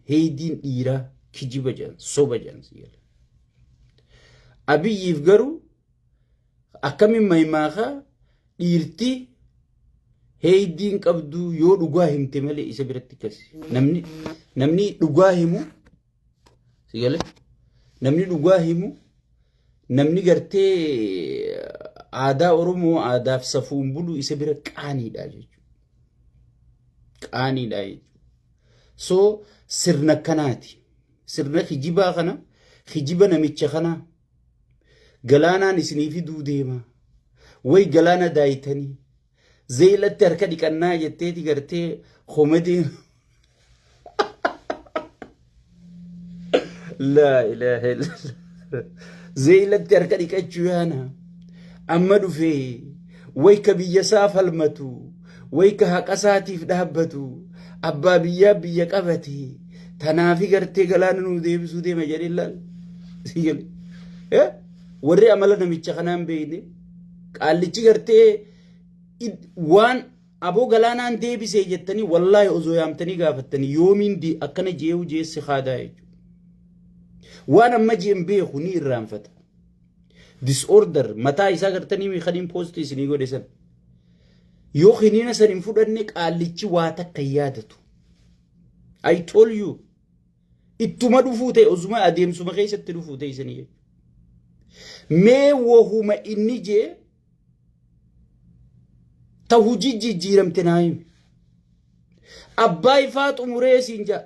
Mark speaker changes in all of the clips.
Speaker 1: heeydin dhiiraa kijiba jedhan soba jedhan siyaala. Abiyyiif garuu akkamiin maymaakaa dhiirtii heeydiin qabdu yoo dhugaa himte malee isa biratti kasi. Namni dhugaa himu siyaala. Namni dhugaa himu namni gartee aadaa Oromoo aadaaf safuun bulu isa bira qaaniidha jechuudha. Qaaniidha jechuudha. So sirna kanaati. Sirna kijibaa kana kijiba namicha kana galaanaan isinii fiduu deema. Way galaana daayitanii zeelatti harka dhiqannaa jetteeti gartee komediin la ilaha illallah zeelatti harka dhiqachuu yaana amma dhufee way ka biyya isaa falmatu way ka haqa isaatiif dhaabbatu abbaa biyyaa biyya qabate tanaafi gartee galaana nuu deebisuu deema jedhee laal warri amala namicha kanaan beeyne qaallichi gartee waan aboo galaanaan deebisee jettanii wallaahi osoo yaamtanii gaafattanii yoomiin akkana jeewu jeessi haadaa jechuudha. Waan amma jeen beeku ni irraanfata. Disorder mataa isaa gartanii kaniin poostii isinii godhe san. Yoo kiniina san hin fudhanne qaallichi waa takka yaadatu. I told you. Ittuma dhufuu ta'e osuma adeemsuma keessatti dhufuu ta'e isinii jechuudha. Mee wahuma inni jee ta hujii jijjiiramte naa himi. Abbaay faa xumuree siin jaa.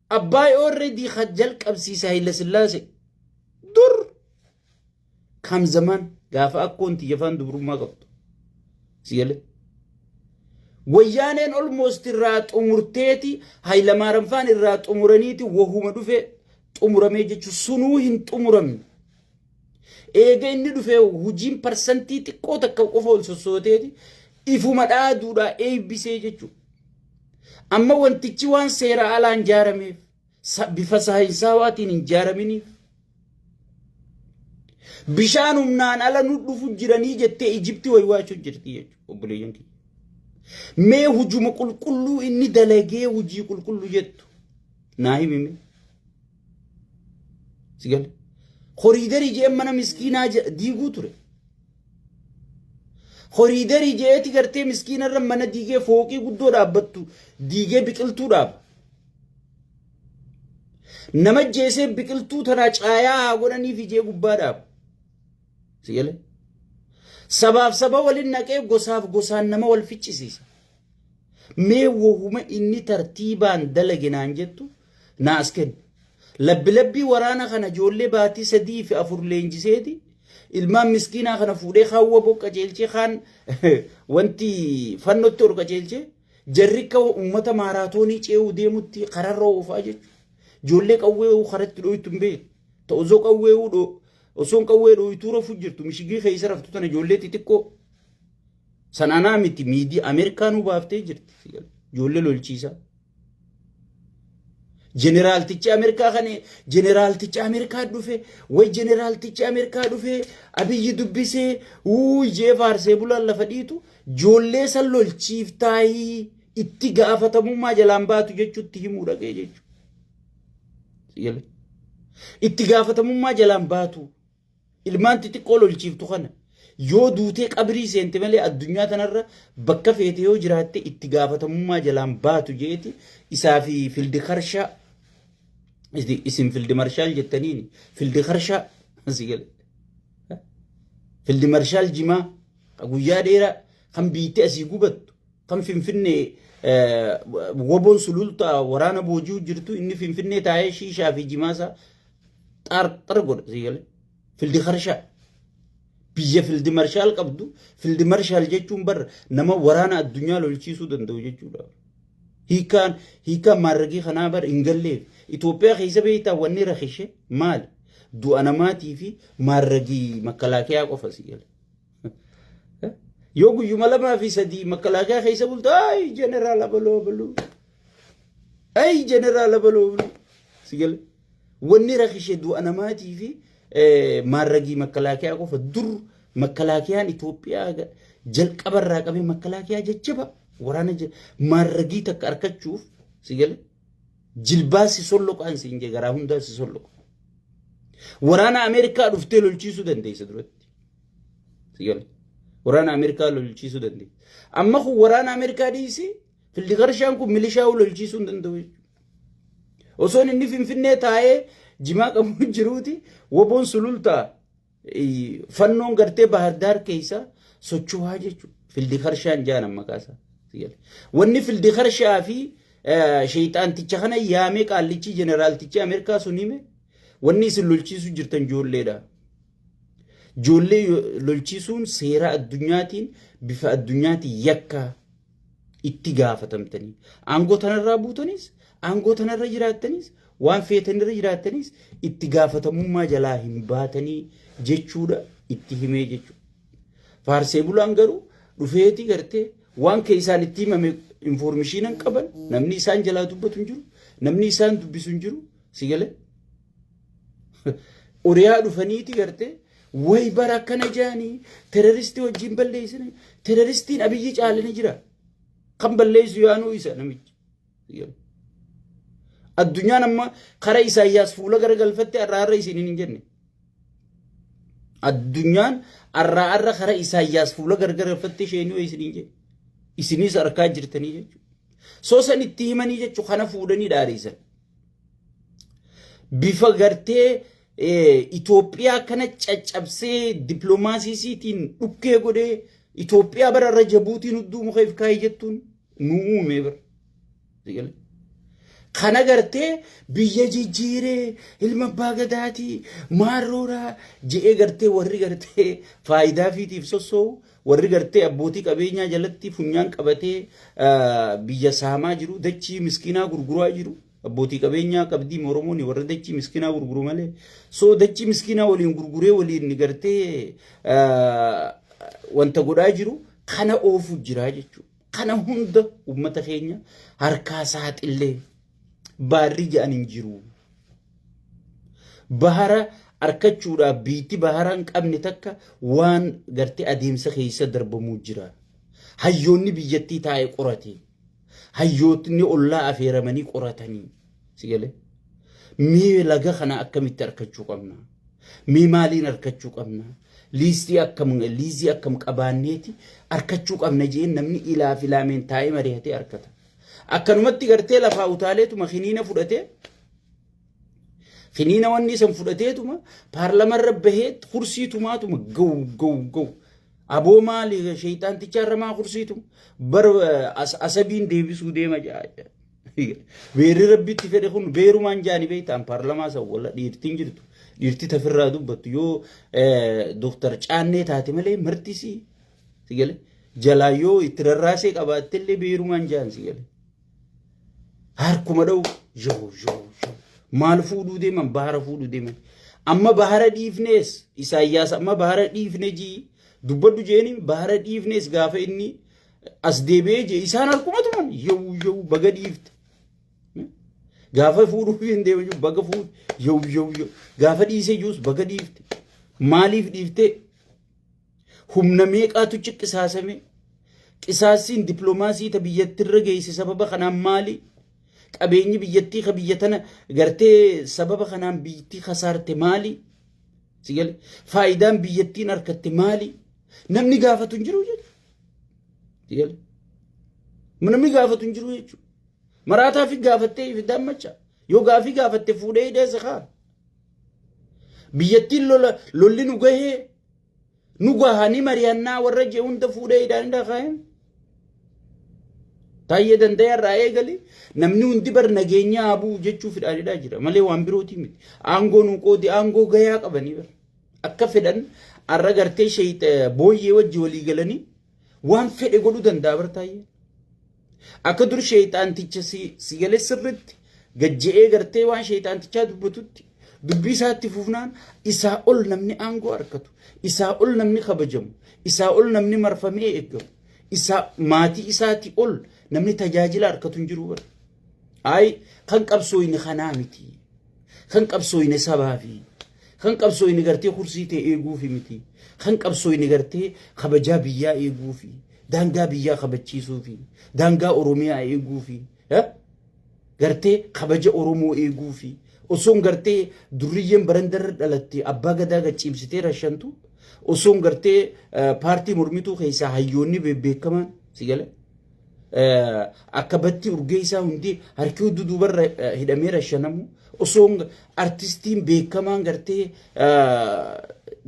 Speaker 1: Abbaay already khajjal qabsiisa Hayila Sillaase dur kam zaman gaafa akkoonti yafaan dubrummaa qabdu siyale wayyaaneen almost irraa xumurteeti Hayila Maaramfaan irraa xumuraniiti wahuma dhufe xumuramee jechuun sunuu hin xumuramne eega inni dhufe hujiin parsantii xiqqoo takka qofa ol sossooteeti ifuma dhaaduudhaa eebbisee jechuudha. Amma wantichi waan seera alaan jaarameef bifa saayinsawaatiin hin jaaraminiif bishaan humnaan ala nu dhufu jiranii jettee Ijiptii waywaachuu jirti jechuudha obboleeyyan kiyya. Mee hujuma qulqulluu inni dalagee hujii qulqulluu jettu naa himime sigale horiidarii jee mana miskiinaa diiguu ture. Horiidarii jeeti gartee miskiinarra mana diigee fooqii guddoo dhaabbattu diigee biqiltuu dhaaba. Nama jeesee biqiltuu tanaa caayaa haa godhaniif ijee gubbaa dhaaba. Siyale sabaaf saba waliin naqee gosaaf gosaan nama wal ficcisiisa. Mee wahuma inni tartiibaan dalage naan jettu naas kenna. Labbi waraana kana ijoollee baatii 3 fi 4 leenjiseeti. Ilmaan miskiinaa kana fuudhee hawwa boqqa jeelchee kaan wanti fannotti ol qajeelchee jarrika ummata maaraatoonii ce'uu deemutti kararra oofaa jechuudha. Ijoollee qawwee karatti dhooytu hin beeku. Ta'u osoo qawwee osoon qawwee dhooytuu rafuu jirtu mishigii keessa raftu tana ijoollee xixiqqoo sanaanaa miti miidii Ameerikaanuu baaftee jirti. Ijoollee lolchiisaa. Generaaltichi Ameerikaa kane generaaltichi Ameerikaa dhufe way generaaltichi Ameerikaa dhufe Abiyyi dubbisee ijee faarsee bulaan lafa dhiitu ijoollee san lolchiiftaayii itti gaafatamummaa jalaan baatu jechuutti himuu dhaqee jechuudha. Itti gaafatamummaa jalaan baatu ilmaan xixiqqoo lolchiiftu kana yoo duutee qabrii seente malee addunyaa tanarra bakka feete yoo jiraatte itti gaafatamummaa jalaan baatu jeeti isaa fi fildi karshaa isim fildi marshaal jettaniini fildi karshaa sigale fildi marshaal jimaa guyyaa dheeraa kan biittee asii gubattu kan finfinnee woboon sululta waraana boojii jirtu inni finfinnee taa'ee shiishaa fi jimaasaa xar godha sigale fildi karshaa biyya fildi marshaal qabdu fildi marshaal jechuun bar nama waraana addunyaa lolchiisuu danda'u jechuudha. Hiikaan maarragii kanaa bar hin galleef Itoophiyaa keessa beektaa wanni rakhishe maal du'a namaatii fi maarragii makalaakiyaa qofa sigale. Yoo guyyuma 2 fi 3 makalaakiyaa keessa bultu ay jeneraala baloo ay jeneraala baloo sigale. Wanni rakhishe du'a namaatii fi maarragii makalaakiyaa qofa dur makalaakiyaan Itoophiyaa jalqabarraa qabee makalaakiyaa jajjaba waraana maarragii takka argachuuf sigale jilbaa si solloqaan siin jee garaa hundaa si solloqa. Waraana Ameerikaa dhuftee lolchiisuu dandeessa duratti. Sigale. Waraana Ameerikaa lolchiisuu dandeessa. Amma kun waraana Ameerikaa dhiisi fildi qarshaan kun milishaa lolchiisuu hin danda'u. Osoon inni Finfinnee taa'ee jimaa qabu jiruuti woboon sulultaa fannoon gartee Bahar Daar keessa socho'aa jechuudha. Fildi qarshaan jaan amma kaasaa. Wanni fildi qarshaa fi shayxaanticha kana yaamee qaallichi jeneraaltichi Ameerikaa sun hime wanni isin lolchiisu jirtan ijoolleedha. Ijoollee lolchiisuun seera addunyaatiin bifa addunyaatiin yakka itti gaafatamtanii. Aangoo tanarraa buutanis, aangoo tanarra jiraattanis, waan feetanirra jiraattanis itti gaafatamummaa jalaa hin baatanii jechuudha itti himee jechuudha. Faarsee bulaan garuu dhufeetii gartee waan keessaan itti himame information qaban namni isaan jalaa dubbatu hin jiru, namni isaan dubbisu hin jiru. Sigale. Oriyaa dhufaniiti gartee way bara akkana jaanii terroristii wajjin balleessine terroristiin abiyyi caalanii jira kan balleessu yaanuu isa namichi. Addunyaan amma kara Isaayyaas fuula garagalfatte arraarra isiniin hin jenne. Addunyaan arraarra kara Isaayyaas fuula garagalfatte isheenii isiniin jenne. Isinis harkaa jirtanii jechuudha. Soosan itti himanii jechuudha kana fuudhanii dhaariisan. Bifa gartee Itoophiyaa kana caccabsee dippiloomaasiitiin dhukkee godhee Itoophiyaa bararra Jabuutiin hudduu muka ifkaayii jettuun nu uume bara. Kana gartee biyya jijjiiree ilma abbaa gadaatii maarrooraa je'ee gartee warri gartee faayidaa fiitiif sossoo'u warri gartee abbootii qabeenyaa jalatti funyaan qabatee biyya saamaa jiru dachii miskiinaa gurguraa jiru. Abbootii qabeenyaa qabdii Oromoon warra dachii miskiinaa gurguru malee soo dachii miskiinaa waliin gurguree waliin gartee wanta godhaa jiru kana oofu jira jechuudha. Kana hunda uummata keenya harkaa saaxillee baarri jedhan hin jiru. Bahara harkachuudhaaf biitti bahara hin qabne takka waan gartee adeemsa keessa darbamuu jira. Hayyoonni biyyattii taa'ee qorate. Hayyootni ollaa afeeramanii qoratanii. Sigale. Mee laga kana akkamitti harkachuu qabna? Mee maaliin harkachuu qabna? Liistii akkam qabaanneeti harkachuu qabna jeen namni ilaa filaameen taa'ee mari'atee harkata. Akkanumatti gartee lafaa utaaleetuma kiniina fudhatee kiniina wanni isan fudhateetuma paarlamarra bahee kursiitumaatuma gaw. Aboo maali shayxaantichaarra maa kursiitu bar asabiin deebisuu deema jaaja. Beerri rabbitti fedhe kun beerumaan jaani beeytaan paarlamaa san walla dhiirtiin jirtu. Dhiirti tafirraa dubbattu yoo Dooktar Caannee taate malee martisii. Sigale. Jalaa yoo itti rarraasee qabaattellee beerumaan jaan sigale. Harkuma dha'u yoo. Maal fuudhuu deeman bahara fuudhuu deeman. Amma bahara dhiifnees Isaayyaas amma bahara dhiifne jii. Dubbaddu jeeni bahara dhiifnees gaafa inni as deebi'ee jee isaan harkumatuman yoo baga dhiifte. Gaafa fuudhuuf hin deeman jiru baga fuudhu yoo gaafa dhiisee jirus baga dhiifte. Maaliif dhiifte? Humna meeqaatu qisaasame? Qisaasiin dippiloomaasii ta biyyattirra geesse sababa kanaan maali? Qabeenyi biyyattii ka biyya tana gartee sababa kanaan biyyattii kasaarte maali? Sigale. Faayidaan biyyattiin harkatte maali? Namni gaafatu hin jiru jechuudha. Namni gaafatu hin jiru jechuudha. Maraataa fi gaafattee ifidaan macha. Yoo gaafii gaafatte fuudhee hidheessa kaa. Biyyattiin lolli nu gahee nu gahanii mari'annaa warra jee hunda fuudhee hidhaan hidhaa kaa'een. Taayyee danda'e irraa eegali namni hundi bar nageenya abuu jechuuf hidhaan hidhaa jira malee waan birootii miti. Aangoo nu qoodi aangoo gayaa qabanii bara. Akka fedhan arra gartee booyyee wajji walii galanii waan fedhe godhuu danda'a bartaayyee. Akka dur shayxaanticha si galee sirritti gajje'ee gartee waan shayxaantichaa dubbatutti dubbii isaatti fufnaan isaa ol namni aangoo harkatu, isaa ol namni kabajamu, isaa ol namni marfamee eeggamu, isaa maatii isaatti ol namni tajaajila harkatu hin jiru bara. Ay kan qabsooyne kanaa miti. Kan qabsooyne sabaafi. Kan qabsooyne gartee kursii ta'e eeguufi miti. Kan qabsooyne gartee kabajaa biyyaa eeguufi. Daangaa biyyaa kabachiisuufi. Daangaa Oromiyaa eeguufi. gartee kabaja Oromoo eeguu fi osoon gartee durriyyeen barandarra dhalatte abbaa gadaa gachiibsitee rashantu osoon gartee paartii mormituu keessaa hayyoonni beekaman si gale akka batti urgee isaa hundi harki duduubarra hidhamee rashanamu osoon artistiin beekamaan gartee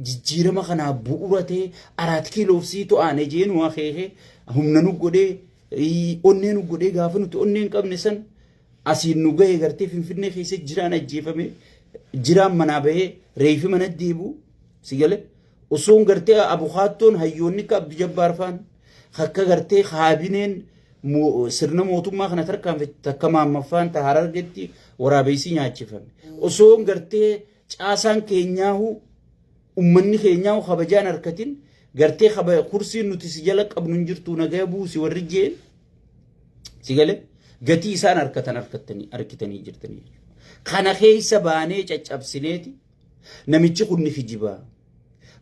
Speaker 1: jijjiirama kana bu'uura ta'e 4 kiiloof to'ane jeenu akeeke humna nu godhee onneen nu godhee gaafa nuti onneen qabne san asiin nu gahee gartee finfinnee keessa jiraan ajjeefame jiraan manaa bahee reefi mana deebu si gale osoon gartee abukaattoon hayyoonni ka Abdi Jabbaar faan akka gartee kaabineen sirna mootummaa kana tarkaanfate akka maammaffaan ta Harargetti waraabessi nyaachifame osoon gartee caasaan keenyaahu ummanni keenyaahu kabajaan harkatin gartee kursiin nuti si jala qabnu jirtu nagaya buusi warri jeen si gale gatii isaan arkitanii jirtanii kana keessa baanee caccabsineeti namichi kun ni kijibaa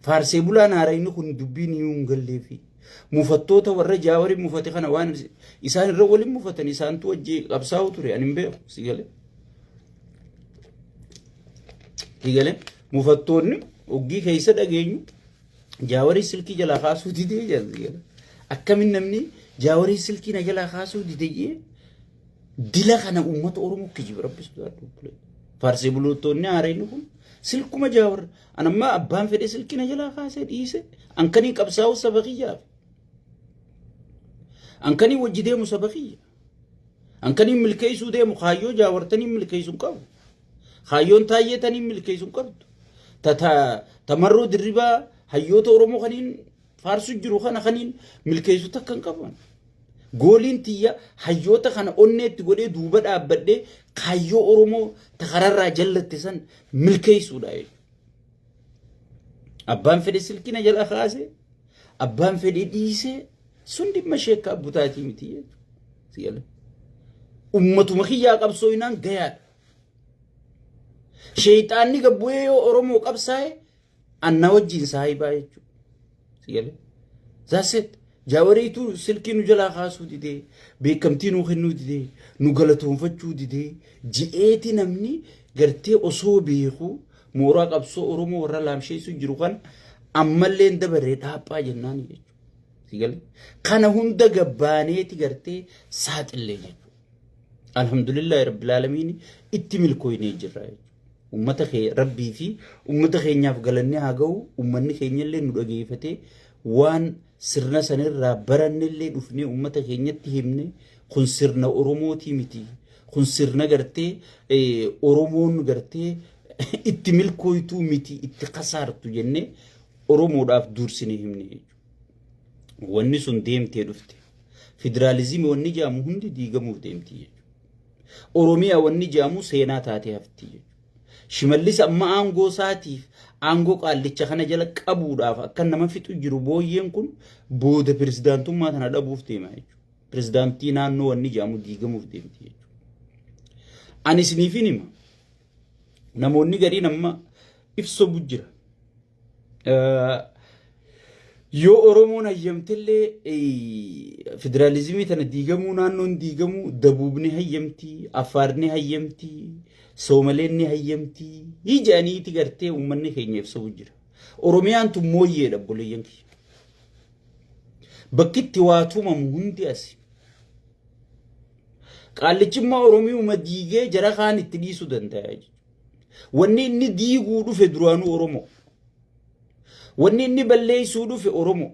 Speaker 1: faarsee bulaan haarayni kun dubbiin yuun galleefi mufattoota warra Jaawari mufate kana waan isaan irra waliin mufatan isaantu wajjii qabsaa'u ture ani hin beeku si gale mufattoonni oggii keessa dhageenyu Jaawari silkii jalaa kaasuu didee jira akkamin namni Jaawari silkii na jalaa kaasuu didee dila kana ummata Oromoo kijiba rabbisu daaduu faarsee bulootonni haarayni kun silkuma Jaawar anamma abbaan fedhe silkii na jalaa kaasee dhiise ankanii qabsaa'u sabaqiyyaa ankanii wajji deemu sabaqiyya ankanii milkeessuu deemu kaayyoo Jaawartanii milkeessuun qabu kaayyoon taayyeetanii milkeessuun qabdu tamarroo dirribaa hayyoota Oromoo kaniin faarsu jiru kana kaniin milkeessu takkan qaban gooliin tiyya hayyoota kana onneetti godhee duuba dhaabbadhee kaayyoo Oromoo takararraa jallatte san milkeessuudha abbaan fedhe silkina jala kaase abbaan fedhe dhiise sun dhimma sheekka abbutaatii miti jechuudha ummatuma kiyyaa qabsooyinaan gayaadha sheeyxaanni gabbu'ee yoo Oromoo qabsaa'e anna wajjin saahibaa jechuudha zaaset Jaawariitu silkii nu jalaa kaasuu didee beekamtii nu kennuu didee nu galatoonfachuu didee ji'eeti namni gartee osoo beeku mooraa qabsoo Oromoo warra laamsheessu jiru kan ammallee dabaree dhaaphaa jennaan jechuudha kana hunda gabbaaneeti gartee saaxillee jechuudha alhamdulillah rabbil alamin itti milkooynee jirra ummata kee rabbii fi ummata keenyaaf galannee haa ga'u ummanni keenyallee nu dhageeffatee waan sirna sanirraa barannellee dhufnee ummata keenyatti himne kun sirna Oromootii miti kun sirna gartee Oromoon gartee itti milkooytuu miti itti kasaartu jennee Oromoodhaaf dursine himne jechuudha wanni sun deemtee dhufte federaalizimii wanni jaamu hundi diigamuuf deemti jechuudha Oromiyaa wanni jaamu seenaa taatee hafti jechuudha Shimallis amma aangoo saatiif aangoo qaallicha kana jala qabuudhaaf akka nama fixu jiru booyyeen kun booda pirezidaantummaa tana dhabuuf deema jechuudha pirezidaantii naannoo wanni jaamu diigamuuf deemti jechuudha ani isiniifin hima namoonni gariin amma ibso bujjira yoo Oromoon hayyamtillee federaalizimii tana diigamuu naannoon diigamuu dabuubni hayyamtii Afaarni hayyamtii Soomaaleenni hayyamtii hijaaniiti gartee ummanni keenya ibsa bujjira Oromiyaan tun mooyyeedha boleeyyan kiyya bakkitti waa tumamu hundi asi qaallichimmaa Oromiyuma diigee jara kaan itti dhiisuu danda'a wanni inni diiguu dhufe duraanuu Oromoo wanni inni balleessuu dhufe Oromoo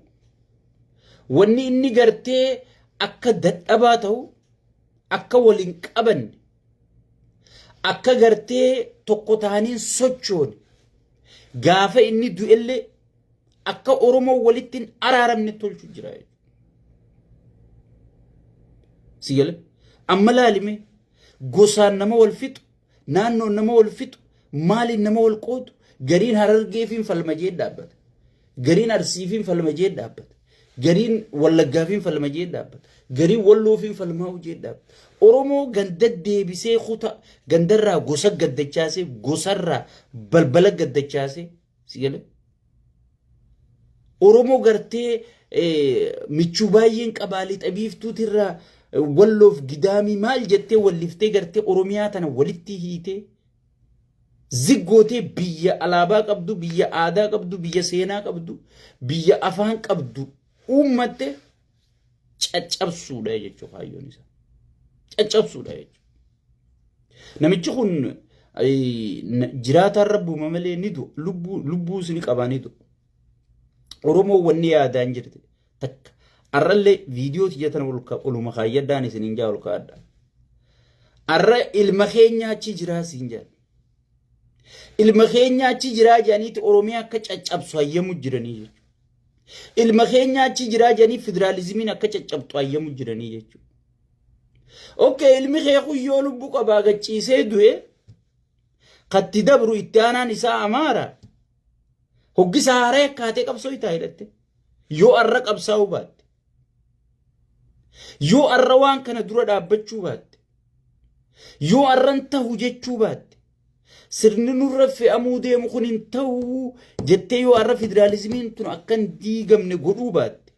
Speaker 1: wanni inni gartee akka dadhabaa ta'u akka waliin qabanne akka gartee tokko ta'anii sochoon gaafa inni du'ellee akka Oromoo walitti araaramne tolchu jira sigale amma laalime gosaan nama wal fixu naannoon nama wal fixu maaliin nama wal qoodu gariin Harargeefiin falmajee dhaabbata gariin Arsiifiin falmajee dhaabbata gariin Wallaggaafiin falmajee dhaabbata gariin Walloofiin falmaa hojii dhaabbata Oromoo ganda deebisee kuta gandarraa gosa gaddachaasee gosarraa balbala gaddachaasee sigale Oromoo gartee michuu baay'een qabaalii xabiiftuutirraa walloof gidaamii maal jettee walliftee gartee Oromiyaa tana walitti hiitee ziggootee biyya alaabaa qabdu, biyya aadaa qabdu, biyya seenaa qabdu, biyya afaan qabdu uummatte caccabsuudha jechuudha kaayyoon isaa. Caccabsuudha jechuudha. Namichi kun jiraataan rabbuuma malee ni du'a. Lubbuu isin qabaanii du'a. Oromoo wanni yaadaan jirti. Takka arrallee viidiyoo tiyyatan oluma kaayyadaan isiniin jaa ol kaa'adha. Arra ilma keenya achi jiraa siin jaa. Ilma keenya achi jiraa jedhaniiti Oromiyaa akka caccabsu hayyamu jiranii jechuudha. Ilma keenya achi jiraa jedhanii federaalizimiin akka caccabtu hayyamu jiranii jechuudha. Okay, ilmi kee kuyyoo lubbuu qabaa gachiisee du'e katti dabru itti aanaan isaa Amaara. Hoggisa haaraa akkaatee qabsoo itaa hidhatte. Yoo arra qabsaa'uu baatte. Yoo arra waan kana dura dhaabbachuu baatte. Yoo arran ta'u jechuu baatte. Sirni nurra fe'amuu deemu kun hin ta'u jettee yoo arra federaalizimiin tun akka hin diigamne godhuu baatte.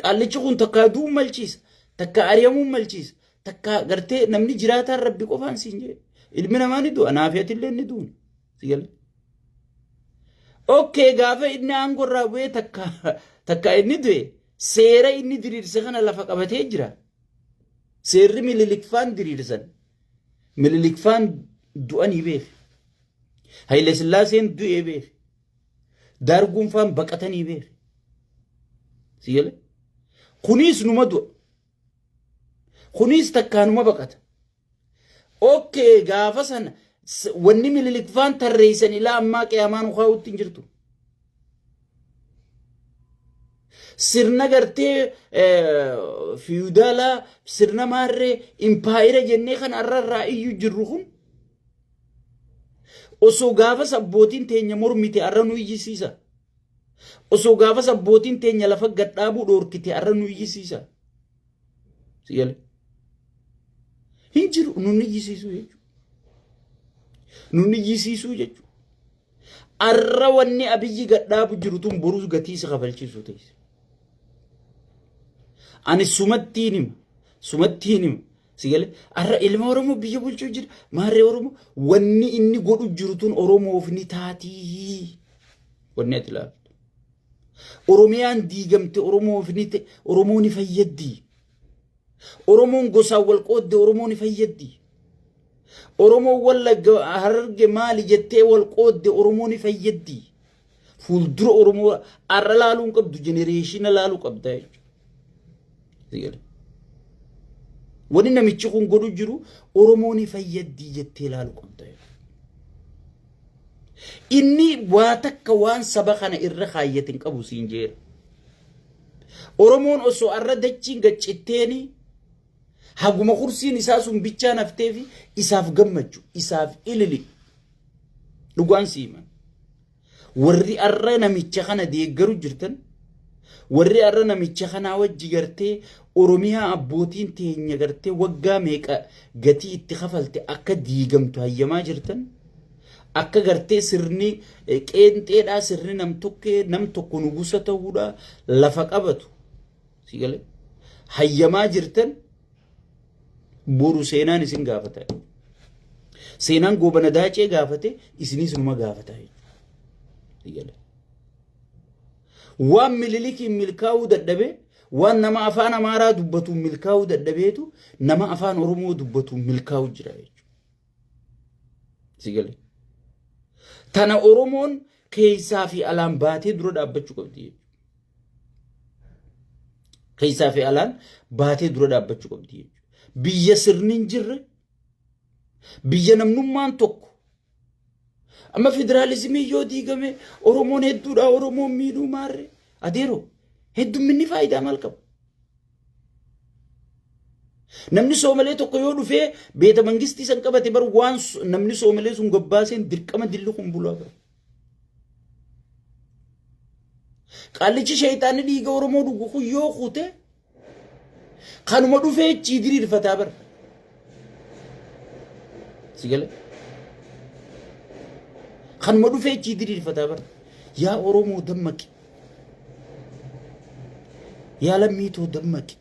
Speaker 1: Qaallichi kun takkaa du'uu malchiisa. Takka ari'amuu malchiisa. Takka gartee namni jiraataan rabbi qofaan siin jedhe. Ilmi namaa ni du'a. Naafiyatillee ni du'a. Sigalee. Okay, gaafa inni aangorraa bu'ee takka inni du'e seera inni diriirse kana lafa qabatee jira. Seerri mililikfaan diriirsan. Mililikfaan du'anii beeku. Haile Sillaaseen du'ee beeku. Daarguunfaan baqatanii beeku. Sigalee. Kunis numa du'a. Kunis takkaanuma baqata. Okay, gaafa sana wanni mililikfaan tarreessan ilaa ammaa qiyaamaan ukaa'utti hin jirtu. Sirna gartee fiudaalaa sirna maarree impaayira jennee kan arrarraa iyyuu jirru kun osoo gaafa sabbootiin teenya mormite arra nu iyyisiisa. Osoo gaafa sabbootiin teenya lafa gadhaabuu dhoorkite arra nu iyyisiisa. Sigalee. Hin jiru nunni iyyisiisuu jechuudha. Nunni iyyisiisuu jechuudha. Arra wanni abiyyi gadhaabu jiru tun borus gatii isa kafalchiisu ta'e. Ani sumattiin hima. Sigalee arra ilma Oromoo biyya bulchuu jira. Maarree Oromoo wanni inni godhu jiru tun Oromoof ni taatii. Wanni ati ilaaltu. Oromiyaan diigamte Oromoo ni fayyaddi. Oromoon gosaan wal qoodde Oromoo ni fayyaddi. Oromoon Wallagga Hararge maali jettee wal qoodde Oromoo ni fayyaddi. Fuuldura Oromoo arra laaluu hin qabdu jenereeshina laaluu qabda jechuudha. Wanni namichi kun godhu jiru Oromoo ni fayyaddi jettee laaluu qabda. Inni waa takka waan saba kana irra kaayyatin qabu siin jeera. Oromoon osoo arra dachiin gaccitteeni haguma kursiin isaa sun bichaan hafteefi isaaf gammachuu isaaf ilili dhugaan siiman. Warri arra namicha kana deeggaru jirtan warri arra namicha kana wajji gartee Oromiyaa abbootiin teenya gartee waggaa meeqa gatii itti kafalte akka diigamtu hayyamaa jirtan. Akka gartee sirni qeenxeedhaa sirni nam tokko nugusa ta'uudha lafa qabatu. Sigalee hayyamaa jirtan boru seenaan isin gaafata. Seenaan goobana daacee gaafate isinis numa gaafata. Sigalee waan mililikiin milkaa'uu dadhabe waan nama afaan Amaaraa dubbatu milkaa'uu dadhabeetu nama afaan Oromoo dubbatu milkaa'uu jira jechuudha. Sigalee tana Oromoon keessaa fi alaan baatee dura dhaabbachuu qabdi. Keessaa fi alaan baatee dura dhaabbachuu qabdi. Biyya sirni hin jirre biyya namnummaan tokko amma federaalizimii yoo diigame Oromoon hedduudha Oromoon miidhuu maarre adeero heddumminni faayidaa maal qaba? Namni Soomalee tokko yoo dhufee beeta mangistii san qabate bar waan namni Soomalee sun gabbaaseen dirqama dillu kun bulaa bara. Qaallichi shayitaanni dhiiga Oromoo dhugu kun yoo kute kanuma dhufee ciidiri rifataa bara. Sigalee kanuma dhufee ciidiri rifataa bara. Yaa Oromoo dammaqi. Yaa lammiitoo dammaqi.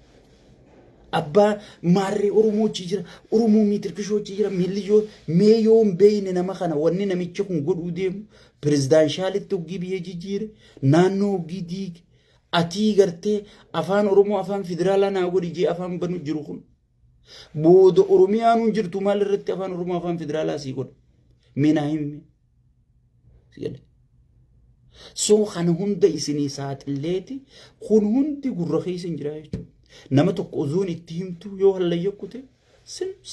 Speaker 1: أبا ماري أرومو تجرا أرومو ميتركشو تجرا مليون ميوم بين نما وننا ميتشكون قد وديم بريزدان شالت توجيب يجيجير نانو جديك أتي قرتي أفان أرومو أفان فدرالا ناقول يجي أفان بنو جروخون بود أروميانو جرتو مال رت أفان أرومو أفان فدرالا سيقول مناهم سيقول سو خان هند إسني ساعت الليتي خون هند قرخيس إنجرايش نما تقوزون التهمتو يو هلا يكوتي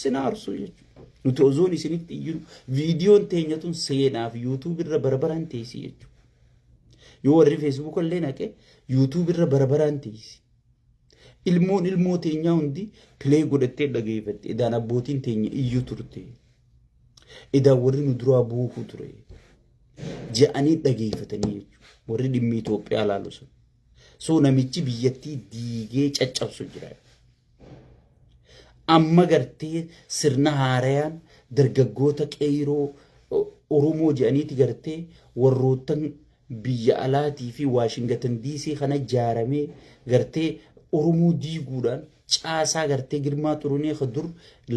Speaker 1: سنارسو يجو نتوزون إسني تيجو فيديو تينيتون سينا في يوتيوب بربران تيسي يجو يو وري فيسبوك اللينا كي يوتيوب بربران تيسي ilmoo teenya hundi play godhattee dhaggeeffatti idaan abbootiin teenya iyyuu turte idaan warri nu duraa buuku ture je'anii dhaggeeffatanii jechuudha warri dhimmi Itoophiyaa laalu sun soo namichi biyyattii diigee caccabsu jira amma gartee sirna haarayaan dargaggoota qeeroo Oromoo je'aniiti gartee warrootan biyya alaatii fi Waashingatan DC kana jaaramee gartee Oromoo diiguudhaan caasaa gartee Girmaa Xurunee khadur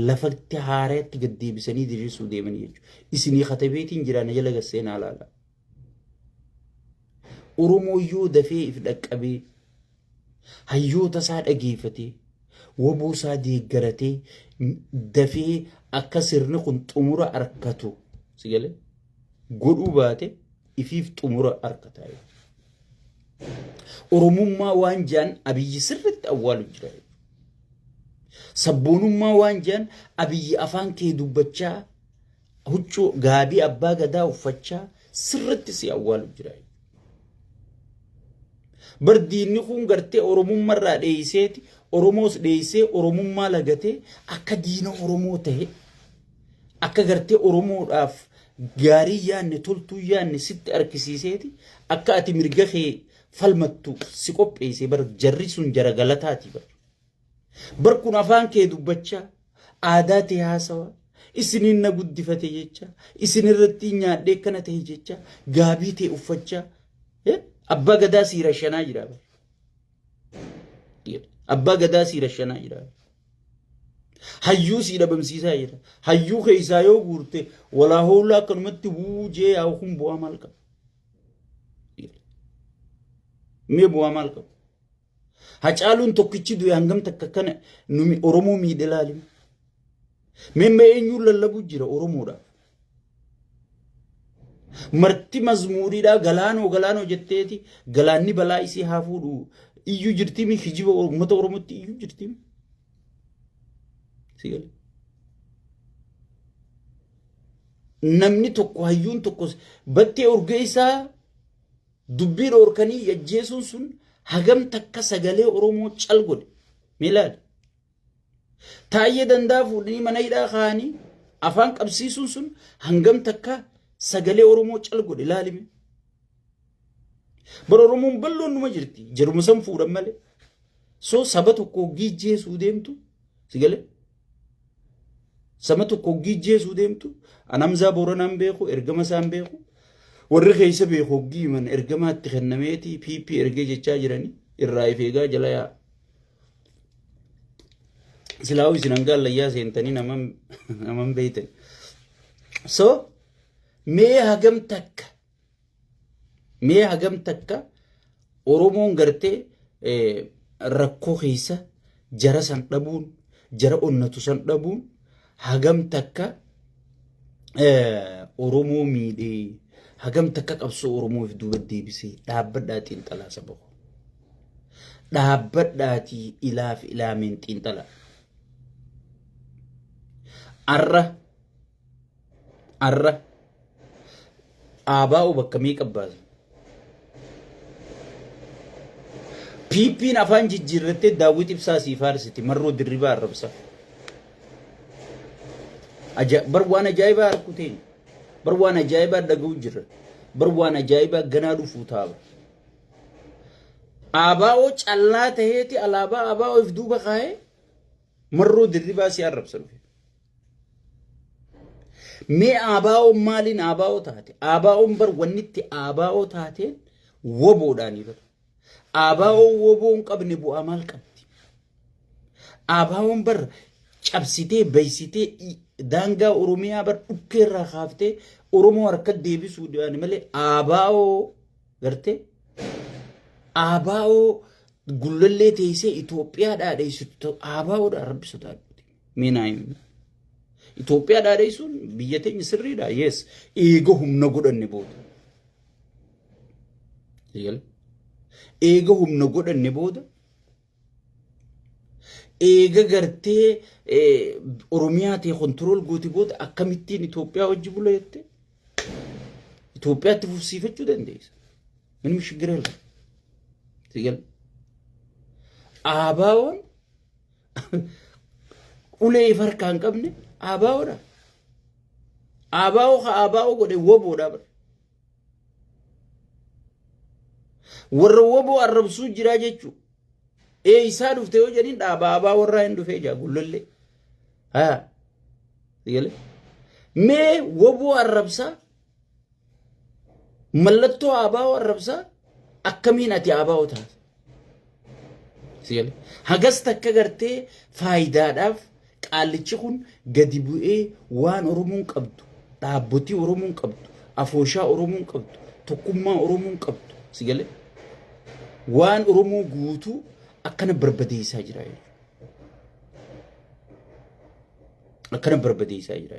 Speaker 1: lafatti haareetti gad deebisanii diriirsuu deemanii jechuudha. Isinii khatabeetiin jiraan jala gasseenaa laala. Oromoo yoo dafee if dhaqqabee hayyoota isaa dhageeffatee waboo isaa deeggaratee dafee akka sirni kun xumura argatu sigalee godhuu baate ifiif xumura argataa. Oromummaa waan jaan abiyyi sirritti awwaalu jira. Sabboonummaa waan jaan abiyyi afaan kee dubbachaa huccuu gaabii abbaa gadaa uffachaa sirritti si awwaalu jira. Bardiinni kun gartee Oromummaarraa dheeyiseeti Oromoos dheeyisee Oromummaa lagatee akka diina Oromoo ta'e akka gartee Oromoodhaaf gaarii yaanne toltuu yaanne sitti argisiiseeti akka ati mirga kee falmattu si qopheesse bar jarri sun jara galataati bar kun afaan kee dubbachaa aadaa ta'e haasawa isiniin na guddifate jecha isinirratti nyaadhee kana ta'e jecha gaabii ta'e uffachaa abbaa gadaa siira shanaa jira abbaa gadaa siira shanaa jira hayyuu si dhabamsiisaa jira hayyuu keessaa yoo guurte walaa hoolaa akkanumatti buujee yaa kun bu'aa maal qaba mee bu'aa maal qaba hacaaluun tokkichi du'e hangam takka kana numi Oromoo miidhelaalim mee eenyuun lallabuu jira Oromoodhaaf marti mazmuuriidhaa galaanoo jetteeti galaanni balaa isii haa fuudhu iyyuu jirtimi hijiba uummata Oromootti iyyuu jirtimi sigal namni tokko hayyuun tokko battee urgee isaa dubbii dhoorkanii yajjeesuun sun hagam takka sagalee Oromoo calgodhe milaal taayee dandaa fuudhanii mana hidhaa kaanii afaan qabsiisuun sun hangam takka sagalee Oromoo calgodhe laalime bar Oromoon balloon numa jirti jaruma san fuudhan malee soo saba tokko gijjeesuu deemtu sigalee saba tokko gijjeesuu deemtu anamzaa Booranaan beeku ergama isaan beeku warri keessa beeku giiman ergamaatti kennameeti PP ergee jechaa jiranii irraa ifeegaa jala yaa silaawu isin hangaan layyaa seentanii naman beeytan so mee hagam takka Oromoon gartee rakkoo keessa jara san dhabuun jara onnatu san dhabuun hagam takka Oromoo miidhee hagam takka qabsoo Oromoof duuba deebisee dhaabbadhaa xiinxalaa saba koo dhaabbadhaatii ilaaf ilaameen xiinxalaa arra aabaa'u bakka mee qabbaasan PP'n afaan jijjiirrattee daawwit ibsaa sii faarsiti marroo dirribaa arrabsaa bar waan ajaa'ibaa harkuteen bar waan ajaa'ibaa dhaga'uu jirra bar waan ajaa'ibaa ganaa dhufuu taaba aabaa'oo callaa ta'eeti alaabaa aabaa'oo if duuba kaa'ee marroo dirribaa sii arrabsa dhufe mee aabaa'oo maaliin aabaa'oo taate aabaa'oon bar wannitti aabaa'oo taateen woboodhaanii bar aabaa'oo woboon qabne bu'aa maal qabdi Abaawwan bar cabsitee beeksitee daangaa Oromiyaa bar dhukkeerraa kaaftee Oromoo harka deebisuudhaan malee abaa'oo gartee abaa'oo gullallee teessee Itoophiyaa dhaadheessitu abaa'oodhaan rabbi sodaadhuuti. Meenaayim Itoophiyaa dhaadheessuun biyya teenya sirriidha. Yes eega humna godhanne booda. Eega humna godhanne booda. Eega gartee Oromiyaa ta'e kontirool gooti booda akkamittiin Itoophiyaa wajji bula jettee Itoophiyaatti fufsiifachuu dandeessa. Min mishigireel sigal abaa'oon ulee farkaan qabne abaa'oodha. Abaa'oo godhe woboodha. Warra woboo arrabsuu jiraa jechuudha. Isaa dhufte yoo jedhin dhaaba abaa warraa hin dhufee jaa gullallee. Mee woboo arrabsaa mallattoo abaa arrabsaa akkamiin ati abaa taate? Hagas takka gartee faayidaadhaaf qaallichi kun gadi bu'ee waan Oromoon qabdu, dhaabbotii Oromoon qabdu, afooshaa Oromoon qabdu, tokkummaa Oromoon qabdu. Sigalee waan Oromoo guutuu akkana barbadeessaa jira. Akkana barbadeessaa jira.